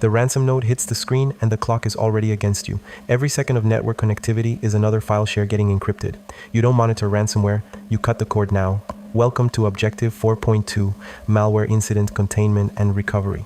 The ransom node hits the screen and the clock is already against you. Every second of network connectivity is another file share getting encrypted. You don't monitor ransomware, you cut the cord now. Welcome to Objective 4.2, Malware Incident Containment and Recovery.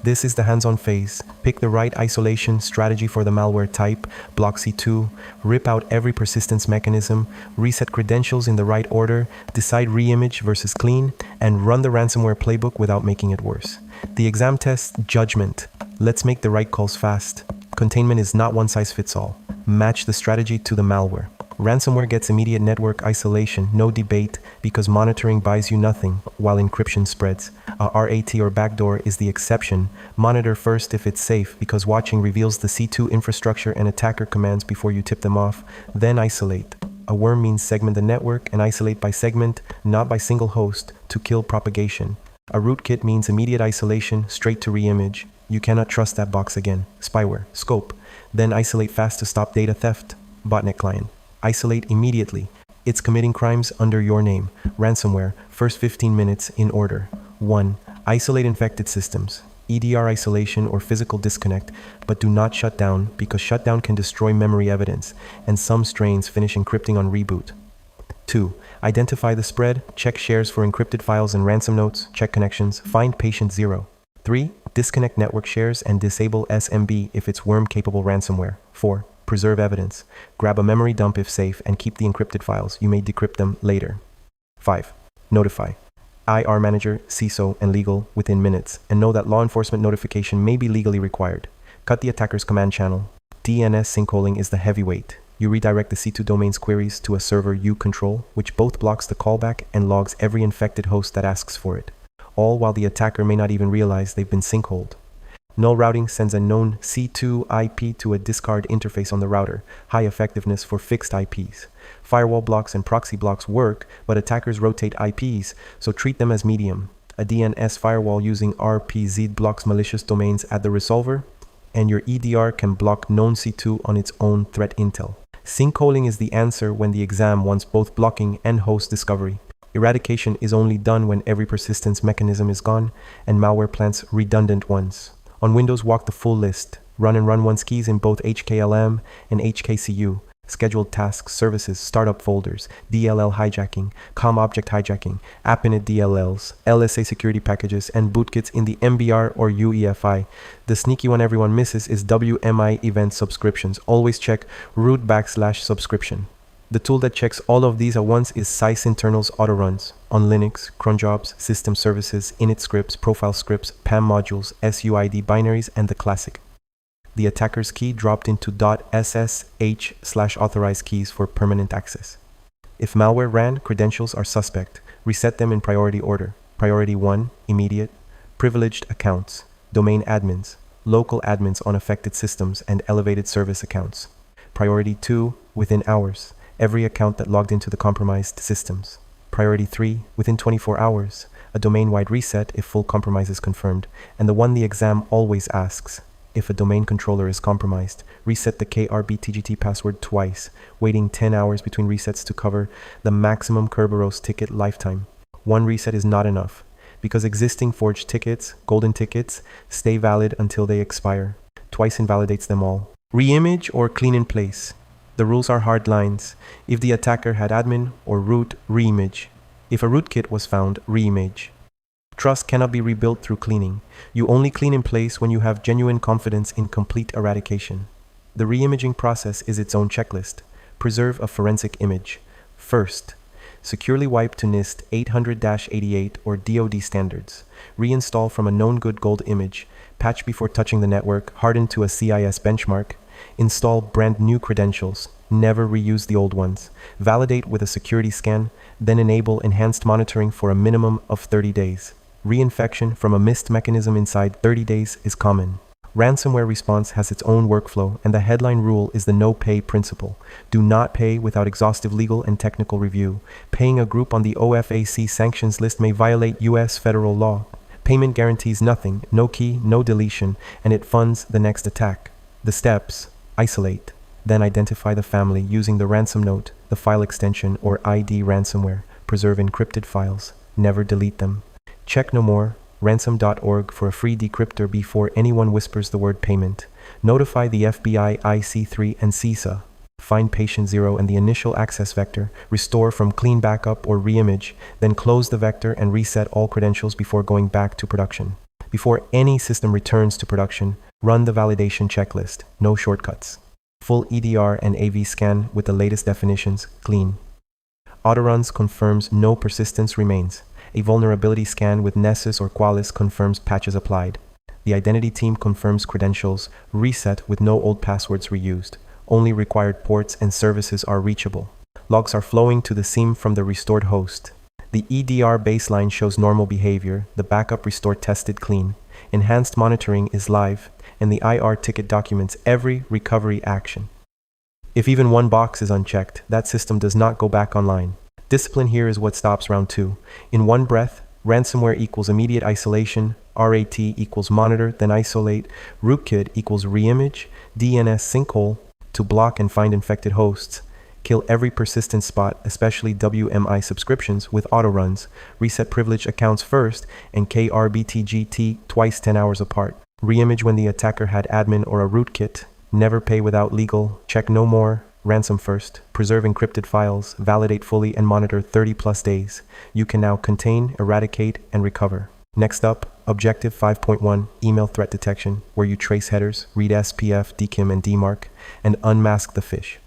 This is the hands-on phase. Pick the right isolation strategy for the malware type, block C2, rip out every persistence mechanism, reset credentials in the right order, decide reimage versus clean, and run the ransomware playbook without making it worse. The exam test, judgment. Let's make the right calls fast. Containment is not one size fits all. Match the strategy to the malware. Ransomware gets immediate network isolation, no debate, because monitoring buys you nothing while encryption spreads. A RAT or backdoor is the exception. Monitor first if it's safe, because watching reveals the C2 infrastructure and attacker commands before you tip them off. Then isolate. A worm means segment the network and isolate by segment, not by single host, to kill propagation. A rootkit means immediate isolation, straight to reimage. You cannot trust that box again. Spyware, scope. Then isolate fast to stop data theft. Botnet client. Isolate immediately. It's committing crimes under your name. Ransomware, first 15 minutes in order. 1. Isolate infected systems. EDR isolation or physical disconnect, but do not shut down because shutdown can destroy memory evidence, and some strains finish encrypting on reboot. 2. Identify the spread, check shares for encrypted files and ransom notes, check connections, find patient 0. 3. Disconnect network shares and disable SMB if it's worm-capable ransomware. 4. Preserve evidence. Grab a memory dump if safe and keep the encrypted files. You may decrypt them later. 5. Notify. IR manager, CISO, and legal within minutes, and know that law enforcement notification may be legally required. Cut the attacker's command channel. DNS sinkholing is the heavyweight. You redirect the C2 domain's queries to a server you control, which both blocks the callback and logs every infected host that asks for it, all while the attacker may not even realize they've been sinkholed. Null routing sends a known C2 IP to a discard interface on the router, high effectiveness for fixed IPs. Firewall blocks and proxy blocks work, but attackers rotate IPs, so treat them as medium. A DNS firewall using RPZ blocks malicious domains at the resolver, and your EDR can block known C2 on its own threat intel. Sinkholing is the answer when the exam wants both blocking and host discovery. Eradication is only done when every persistence mechanism is gone, and malware plants redundant ones. On Windows, walk the full list. Run and run once keys in both HKLM and HKCU. Scheduled tasks, services, startup folders, DLL hijacking, COM object hijacking, app init DLLs, LSA security packages, and bootkits in the MBR or UEFI. The sneaky one everyone misses is WMI event subscriptions. Always check root/subscription. The tool that checks all of these at once is CIH Internals Autoruns on Linux, cron jobs, system services, init scripts, profile scripts, PAM modules, SUID binaries, and the classic. The attacker's key dropped into .ssh/authorized keys for permanent access. If malware ran, credentials are suspect. Reset them in priority order. Priority 1, immediate, privileged accounts, domain admins, local admins on affected systems, and elevated service accounts. Priority 2, within hours. Every account that logged into the compromised systems. Priority 3, within 24 hours, a domain-wide reset if full compromise is confirmed, and the one the exam always asks, if a domain controller is compromised, reset the KRBTGT password twice, waiting 10 hours between resets to cover the maximum Kerberos ticket lifetime. One reset is not enough, because existing forged tickets, golden tickets, stay valid until they expire. Twice invalidates them all. Reimage or clean in place. The rules are hard lines. If the attacker had admin or root, reimage. If a rootkit was found, reimage. Trust cannot be rebuilt through cleaning. You only clean in place when you have genuine confidence in complete eradication. The reimaging process is its own checklist. Preserve a forensic image. First, securely wipe to NIST 800-88 or DoD standards. Reinstall from a known good gold image. Patch before touching the network, harden to a CIS benchmark. Install brand new credentials. Never reuse the old ones. Validate with a security scan, then enable enhanced monitoring for a minimum of 30 days. Reinfection from a missed mechanism inside 30 days is common. Ransomware response has its own workflow, and the headline rule is the no-pay principle. Do not pay without exhaustive legal and technical review. Paying a group on the OFAC sanctions list may violate U.S. federal law. Payment guarantees nothing, no key, no deletion, and it funds the next attack. The steps: isolate, then identify the family using the ransom note, the file extension, or ID ransomware. Preserve encrypted files, never delete them. Check no more, ransom.org for a free decryptor before anyone whispers the word payment. Notify the FBI, IC3, and CISA. Find patient 0 and the initial access vector, restore from clean backup or reimage, then close the vector and reset all credentials before going back to production. Before any system returns to production, run the validation checklist, no shortcuts. Full EDR and AV scan with the latest definitions, clean. Autoruns confirms no persistence remains. A vulnerability scan with Nessus or Qualys confirms patches applied. The identity team confirms credentials, reset with no old passwords reused. Only required ports and services are reachable. Logs are flowing to the SIEM from the restored host. The EDR baseline shows normal behavior, the backup restore tested clean. Enhanced monitoring is live, and the IR ticket documents every recovery action. If even one box is unchecked, that system does not go back online. Discipline here is what stops round 2. In one breath, ransomware equals immediate isolation, RAT equals monitor, then isolate, rootkit equals reimage, DNS sinkhole to block and find infected hosts, kill every persistent spot, especially WMI subscriptions with autoruns, reset privileged accounts first, and KRBTGT twice 10 hours apart. Reimage when the attacker had admin or a rootkit, never pay without legal, check no more, ransom first, preserve encrypted files, validate fully and monitor 30+ days. You can now contain, eradicate, and recover. Next up, Objective 5.1, Email Threat Detection, where you trace headers, read SPF, DKIM, and DMARC, and unmask the phish.